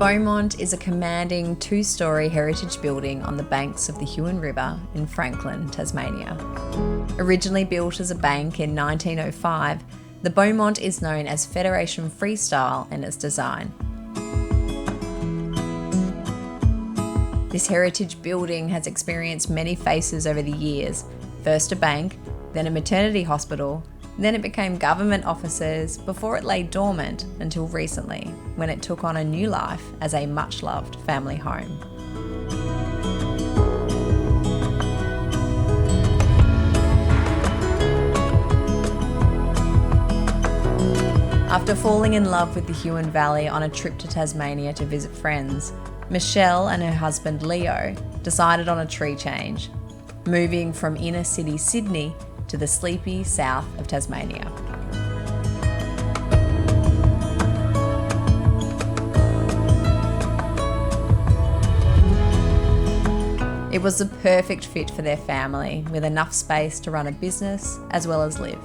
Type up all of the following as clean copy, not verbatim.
Bowmont is a commanding two-storey heritage building on the banks of the Huon River in Franklin, Tasmania. Originally built as a bank in 1905, the Bowmont is known as Federation Freestyle in its design. This heritage building has experienced many faces over the years, first a bank, then a maternity hospital, then it became government offices before it lay dormant until recently, when it took on a new life as a much-loved family home. After falling in love with the Huon Valley on a trip to Tasmania to visit friends, Michelle and her husband Leo decided on a tree change, moving from inner city Sydney to the sleepy south of Tasmania. It was the perfect fit for their family, with enough space to run a business as well as live.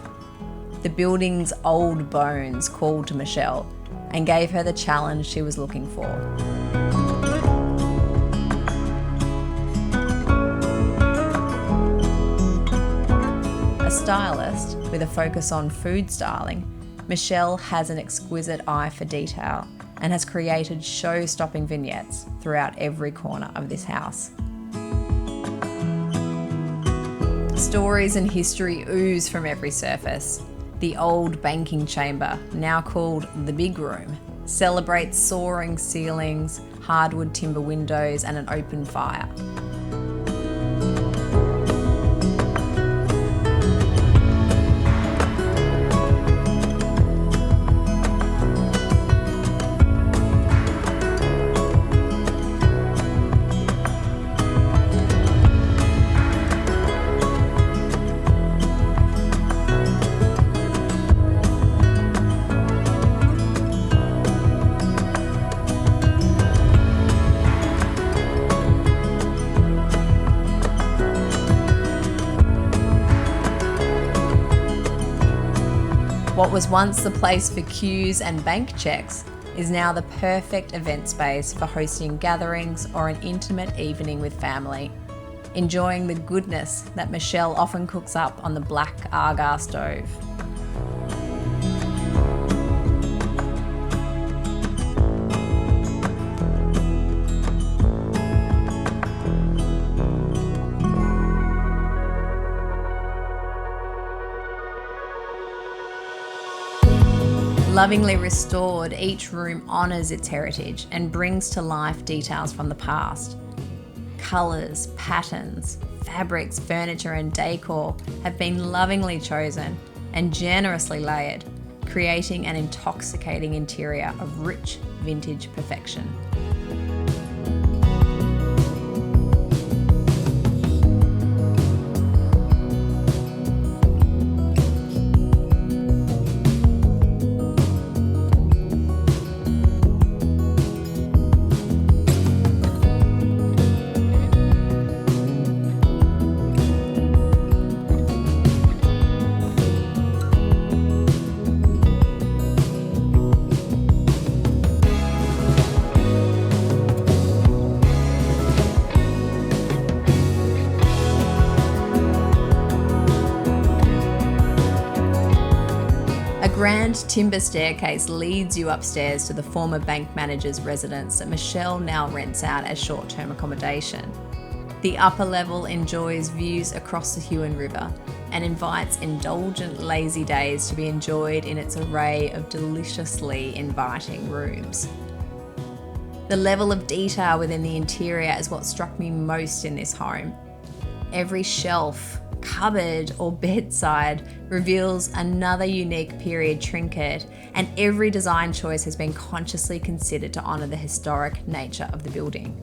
The building's old bones called to Michelle and gave her the challenge she was looking for. A stylist with a focus on food styling, Michelle has an exquisite eye for detail and has created show-stopping vignettes throughout every corner of this house. Stories and history ooze from every surface. The old banking chamber, now called the big room, celebrates soaring ceilings, hardwood timber windows and an open fire. What was once the place for queues and bank checks is now the perfect event space for hosting gatherings or an intimate evening with family, enjoying the goodness that Michelle often cooks up on the black agar stove. Lovingly restored, each room honours its heritage and brings to life details from the past. Colours, patterns, fabrics, furniture and decor have been lovingly chosen and generously layered, creating an intoxicating interior of rich vintage perfection. A grand timber staircase leads you upstairs to the former bank manager's residence that Michelle now rents out as short-term accommodation. The upper level enjoys views across the Huon River and invites indulgent lazy days to be enjoyed in its array of deliciously inviting rooms. The level of detail within the interior is what struck me most in this home. Every shelf, cupboard or bedside reveals another unique period trinket, and every design choice has been consciously considered to honour the historic nature of the building.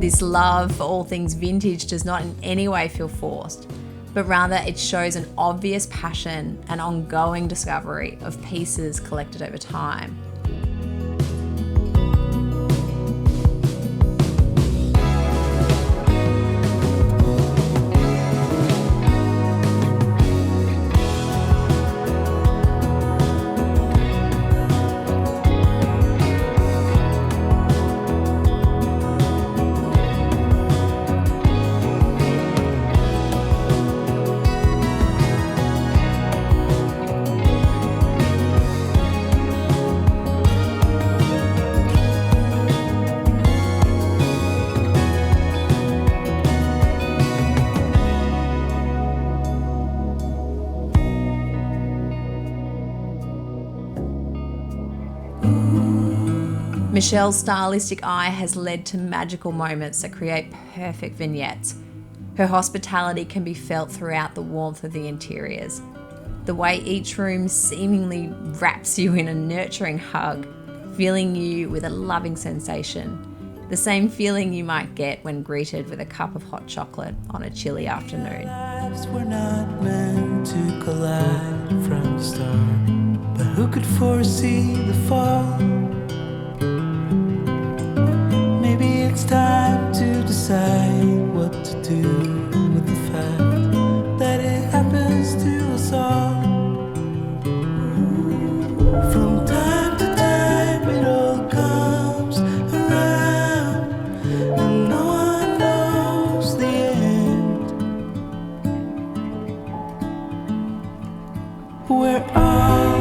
This love for all things vintage does not in any way feel forced, but rather it shows an obvious passion and ongoing discovery of pieces collected over time. Michelle's stylistic eye has led to magical moments that create perfect vignettes. Her hospitality can be felt throughout the warmth of the interiors. The way each room seemingly wraps you in a nurturing hug, filling you with a loving sensation. The same feeling you might get when greeted with a cup of hot chocolate on a chilly afternoon. Lives were not meant to collide from the start, but who could foresee the fall? Maybe it's time to decide what to do with the fact that it happens to us all. From time to time it all comes around, and no one knows the end. We're all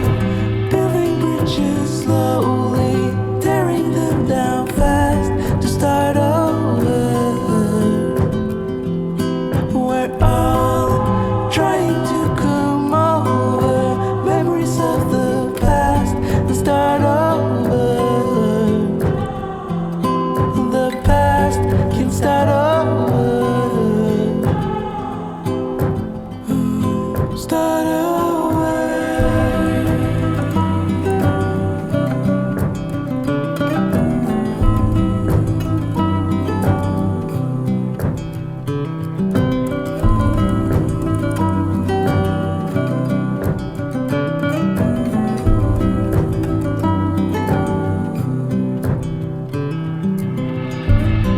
building bridges slowly, tearing them down fast to start over. We're all trying to come over memories of the past and start over. The past can start over. Start over.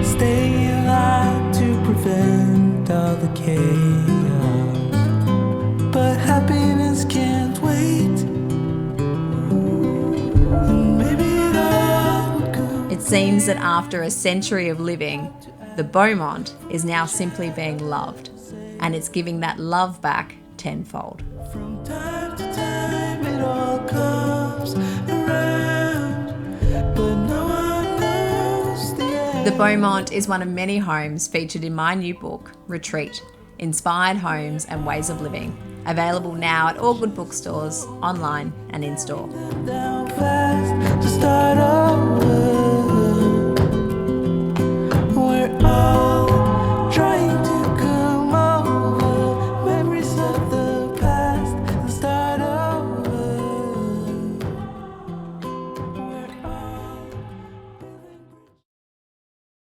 Stay in line to prevent all the chaos, but happiness can't wait. And maybe it all would go. It seems that after a century of living, the Bowmont is now simply being loved, and it's giving that love back tenfold. From time to time it all comes around, but no one knows the end. The Bowmont is one of many homes featured in my new book, Retreat, Inspired Homes and Ways of Living, available now at all good bookstores, online and in store. Down fast to start over.